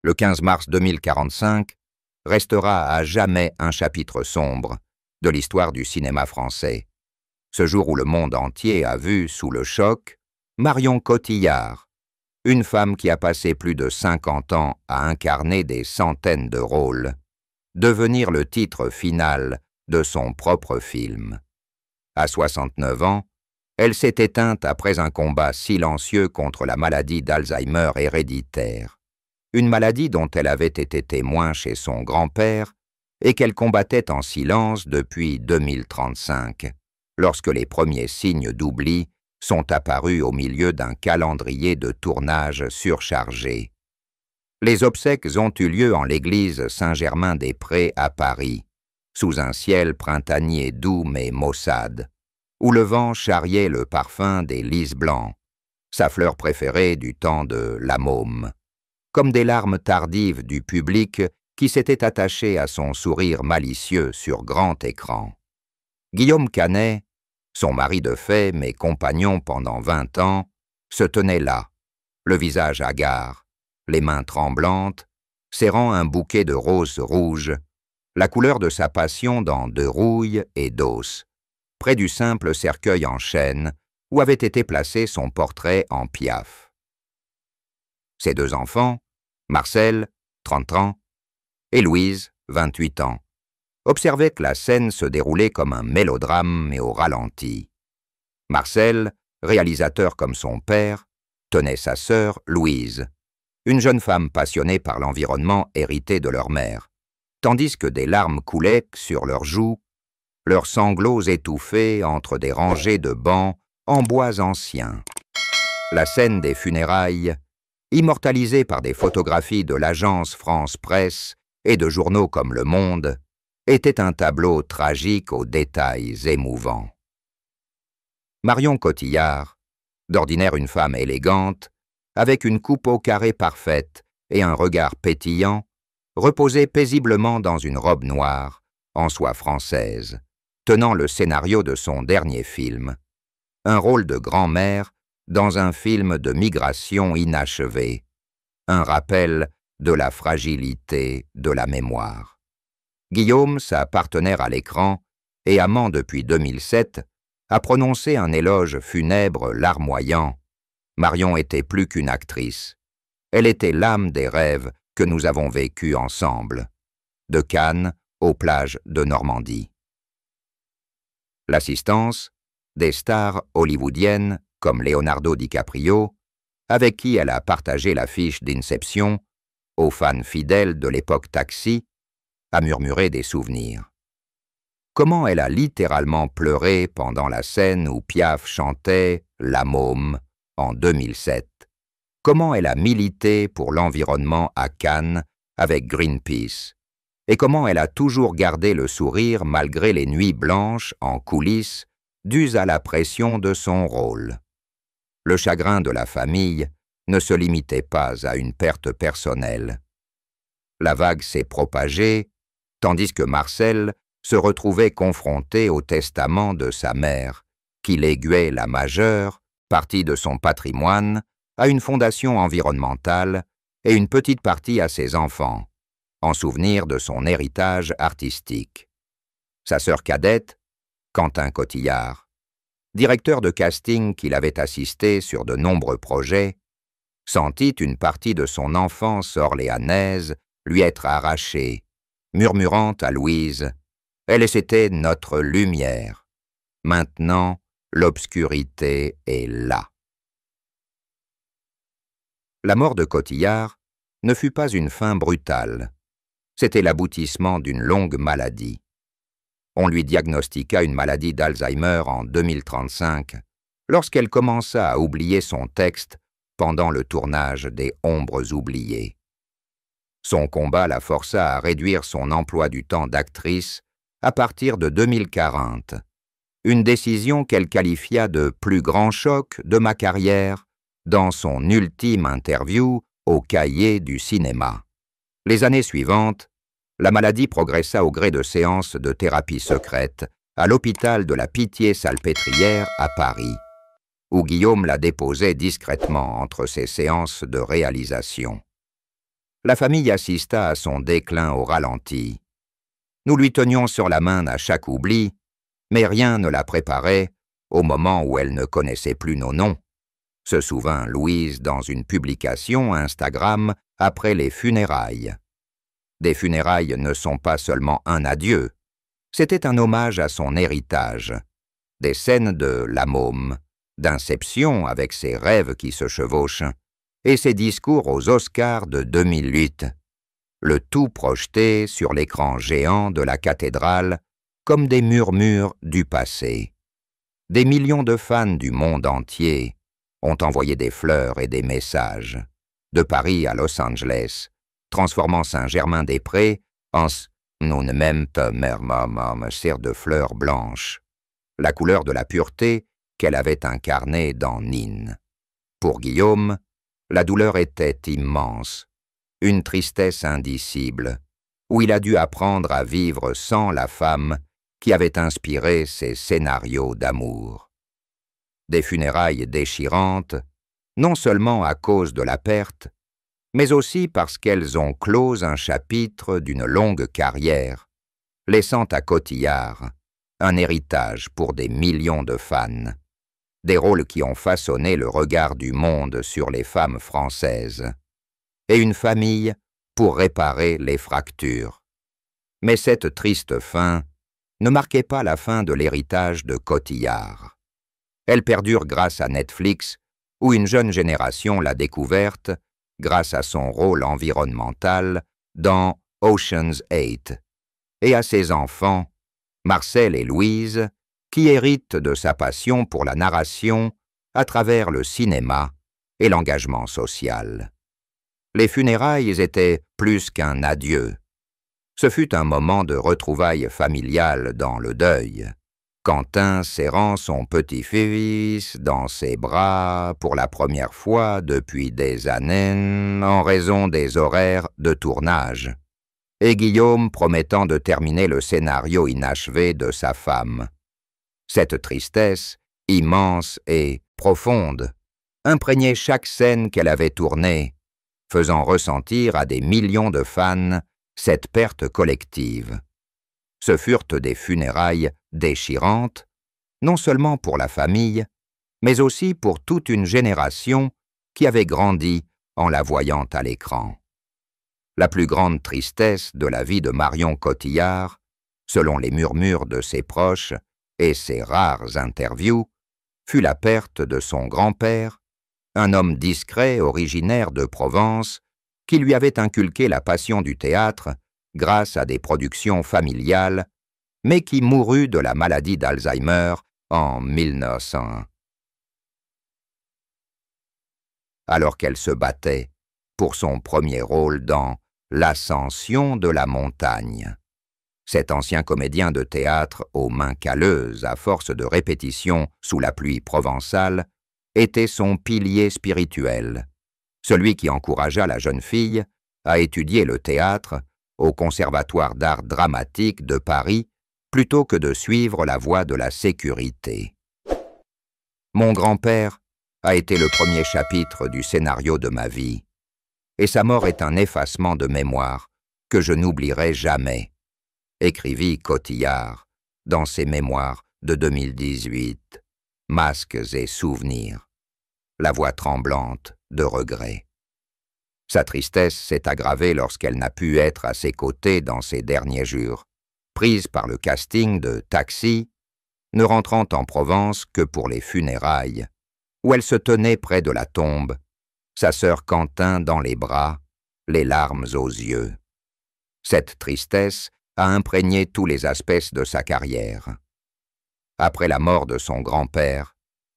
le 15 mars 2045, restera à jamais un chapitre sombre de l'histoire du cinéma français. Ce jour où le monde entier a vu, sous le choc, Marion Cotillard, une femme qui a passé plus de 50 ans à incarner des centaines de rôles, devenir le titre final de son propre film. À 69 ans, elle s'est éteinte après un combat silencieux contre la maladie d'Alzheimer héréditaire, une maladie dont elle avait été témoin chez son grand-père et qu'elle combattait en silence depuis 2035, lorsque les premiers signes d'oubli sont apparus au milieu d'un calendrier de tournage surchargé. Les obsèques ont eu lieu en l'église Saint-Germain-des-Prés à Paris, sous un ciel printanier doux mais maussade, où le vent charriait le parfum des lys blancs, sa fleur préférée du temps de la môme, comme des larmes tardives du public qui s'était attaché à son sourire malicieux sur grand écran. Guillaume Canet, son mari de fait mais compagnon pendant 20 ans, se tenait là, le visage hagard, les mains tremblantes, serrant un bouquet de roses rouges, la couleur de sa passion dans de rouille et d'os, près du simple cercueil en chêne où avait été placé son portrait en Piaf. Ses deux enfants, Marcel, 30 ans, et Louise, 28 ans, observaient que la scène se déroulait comme un mélodrame mais au ralenti. Marcel, réalisateur comme son père, tenait sa sœur, Louise, une jeune femme passionnée par l'environnement hérité de leur mère, tandis que des larmes coulaient sur leurs joues, leurs sanglots étouffés entre des rangées de bancs en bois anciens. La scène des funérailles, immortalisée par des photographies de l'agence France Presse et de journaux comme Le Monde, était un tableau tragique aux détails émouvants. Marion Cotillard, d'ordinaire une femme élégante, avec une coupe au carré parfaite et un regard pétillant, reposait paisiblement dans une robe noire, en soie française, tenant le scénario de son dernier film, un rôle de grand-mère dans un film de migration inachevé, un rappel de la fragilité de la mémoire. Guillaume, sa partenaire à l'écran et amant depuis 2007, a prononcé un éloge funèbre larmoyant. Marion était plus qu'une actrice. Elle était l'âme des rêves que nous avons vécus ensemble, de Cannes aux plages de Normandie. L'assistance, des stars hollywoodiennes comme Leonardo DiCaprio, avec qui elle a partagé l'affiche d'Inception, aux fans fidèles de l'époque Taxi, a murmuré des souvenirs. Comment elle a littéralement pleuré pendant la scène où Piaf chantait « La môme » en 2007. Comment elle a milité pour l'environnement à Cannes avec Greenpeace. Et comment elle a toujours gardé le sourire malgré les nuits blanches en coulisses dues à la pression de son rôle. Le chagrin de la famille ne se limitait pas à une perte personnelle. La vague s'est propagée, tandis que Marcel se retrouvait confronté au testament de sa mère, qui léguait la majeure partie de son patrimoine à une fondation environnementale et une petite partie à ses enfants, en souvenir de son héritage artistique. Sa sœur cadette, Quentin Cotillard, directeur de casting qu'il avait assisté sur de nombreux projets, sentit une partie de son enfance orléanaise lui être arrachée, murmurant à Louise « Elle c'était notre lumière. Maintenant, l'obscurité est là. » La mort de Cotillard ne fut pas une fin brutale. C'était l'aboutissement d'une longue maladie. On lui diagnostiqua une maladie d'Alzheimer en 2035, lorsqu'elle commença à oublier son texte pendant le tournage des Ombres oubliées. Son combat la força à réduire son emploi du temps d'actrice à partir de 2040, une décision qu'elle qualifia de « plus grand choc de ma carrière » dans son ultime interview au Cahier du cinéma. Les années suivantes, la maladie progressa au gré de séances de thérapie secrète à l'hôpital de la Pitié-Salpêtrière à Paris, où Guillaume la déposait discrètement entre ses séances de réalisation. la famille assista à son déclin au ralenti. Nous lui tenions sur la main à chaque oubli, mais rien ne la préparait au moment où elle ne connaissait plus nos noms, se souvint Louise dans une publication Instagram après les funérailles. Des funérailles ne sont pas seulement un adieu, c'était un hommage à son héritage. Des scènes de La Môme, d'Inception avec ses rêves qui se chevauchent, et ses discours aux Oscars de 2008. Le tout projeté sur l'écran géant de la cathédrale comme des murmures du passé. Des millions de fans du monde entier ont envoyé des fleurs et des messages, de Paris à Los Angeles, transformant Saint-Germain-des-Prés en nous ne même pas serre de fleurs blanches, la couleur de la pureté qu'elle avait incarnée dans Nine. Pour Guillaume, la douleur était immense, une tristesse indicible, où il a dû apprendre à vivre sans la femme qui avait inspiré ses scénarios d'amour. Des funérailles déchirantes, non seulement à cause de la perte, mais aussi parce qu'elles ont clos un chapitre d'une longue carrière, laissant à Cotillard un héritage pour des millions de fans, des rôles qui ont façonné le regard du monde sur les femmes françaises, et une famille pour réparer les fractures. Mais cette triste fin ne marquait pas la fin de l'héritage de Cotillard. Elle perdure grâce à Netflix, où une jeune génération l'a découverte grâce à son rôle environnemental dans Ocean's 8, et à ses enfants, Marcel et Louise, qui héritent de sa passion pour la narration à travers le cinéma et l'engagement social. Les funérailles étaient plus qu'un adieu. Ce fut un moment de retrouvailles familiales dans le deuil. Quentin serrant son petit-fils dans ses bras pour la première fois depuis des années en raison des horaires de tournage, et Guillaume promettant de terminer le scénario inachevé de sa femme. Cette tristesse, immense et profonde, imprégnait chaque scène qu'elle avait tournée, faisant ressentir à des millions de fans cette perte collective. Ce furent des funérailles déchirantes, non seulement pour la famille, mais aussi pour toute une génération qui avait grandi en la voyant à l'écran. La plus grande tristesse de la vie de Marion Cotillard, selon les murmures de ses proches et ses rares interviews, fut la perte de son grand-père, un homme discret originaire de Provence qui lui avait inculqué la passion du théâtre grâce à des productions familiales, mais qui mourut de la maladie d'Alzheimer en 1901. Alors qu'elle se battait pour son premier rôle dans L'Ascension de la montagne. Cet ancien comédien de théâtre aux mains calleuses à force de répétitions sous la pluie provençale était son pilier spirituel, celui qui encouragea la jeune fille à étudier le théâtre au Conservatoire d'art dramatique de Paris plutôt que de suivre la voie de la sécurité. Mon grand-père a été le premier chapitre du scénario de ma vie, et sa mort est un effacement de mémoire que je n'oublierai jamais, écrivit Cotillard dans ses mémoires de 2018, Masques et souvenirs, la voix tremblante de regret. Sa tristesse s'est aggravée lorsqu'elle n'a pu être à ses côtés dans ses derniers jours, prise par le casting de Taxi, ne rentrant en Provence que pour les funérailles, où elle se tenait près de la tombe, sa sœur Quentin dans les bras, les larmes aux yeux. Cette tristesse a imprégné tous les aspects de sa carrière. Après la mort de son grand-père,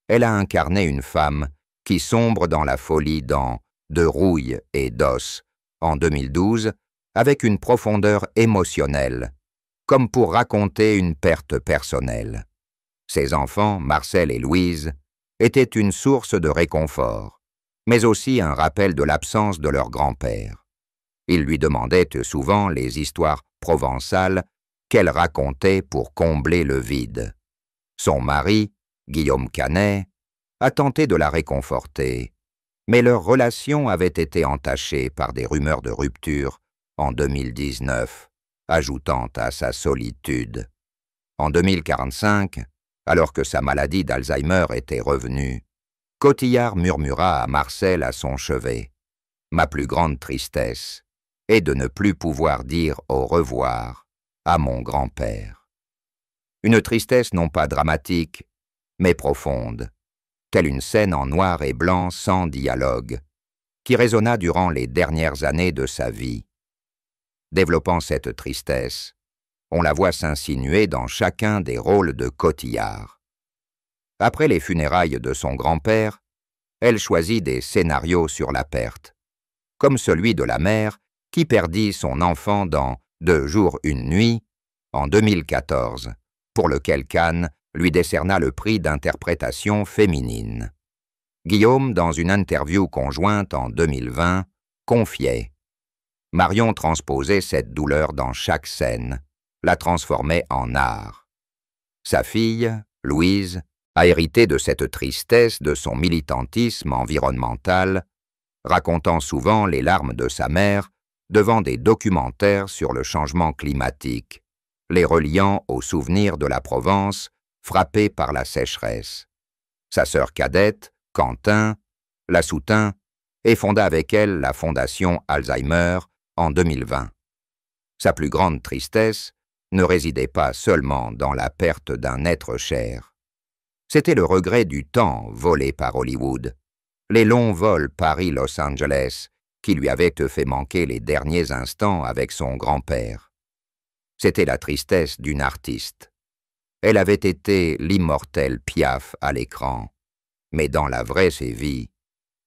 elle a incarné une femme qui sombre dans la folie dans De rouille et d'os, en 2012, avec une profondeur émotionnelle, comme pour raconter une perte personnelle. Ses enfants, Marcel et Louise, étaient une source de réconfort, mais aussi un rappel de l'absence de leur grand-père. Ils lui demandaient souvent les histoires provençales qu'elle racontait pour combler le vide. Son mari, Guillaume Canet, a tenté de la réconforter, Mais leur relation avait été entachée par des rumeurs de rupture en 2019, ajoutant à sa solitude. En 2045, alors que sa maladie d'Alzheimer était revenue, Cotillard murmura à Marcel à son chevet « Ma plus grande tristesse est de ne plus pouvoir dire au revoir à mon grand-père. » Une tristesse non pas dramatique, mais profonde, telle une scène en noir et blanc sans dialogue, qui résonna durant les dernières années de sa vie. Développant cette tristesse, on la voit s'insinuer dans chacun des rôles de Cotillard. Après les funérailles de son grand-père, elle choisit des scénarios sur la perte, comme celui de la mère qui perdit son enfant dans 2 jours, 1 nuit, en 2014, pour lequel Cannes lui décerna le prix d'interprétation féminine. Guillaume, dans une interview conjointe en 2020, confiait « Marion transposait cette douleur dans chaque scène, la transformait en art. Sa fille, Louise, a hérité de cette tristesse de son militantisme environnemental, racontant souvent les larmes de sa mère devant des documentaires sur le changement climatique, les reliant aux souvenirs de la Provence frappée par la sécheresse. Sa sœur cadette, Quentin, la soutint et fonda avec elle la Fondation Alzheimer en 2020. Sa plus grande tristesse ne résidait pas seulement dans la perte d'un être cher. C'était le regret du temps volé par Hollywood, les longs vols Paris-Los Angeles qui lui avaient fait manquer les derniers instants avec son grand-père. C'était la tristesse d'une artiste. Elle avait été l'immortelle Piaf à l'écran, mais dans la vraie vie,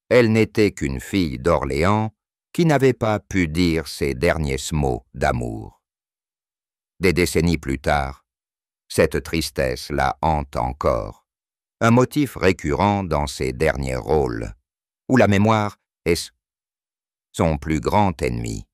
elle n'était qu'une fille d'Orléans qui n'avait pas pu dire ses derniers mots d'amour. Des décennies plus tard, cette tristesse la hante encore, un motif récurrent dans ses derniers rôles, où la mémoire est son plus grand ennemi,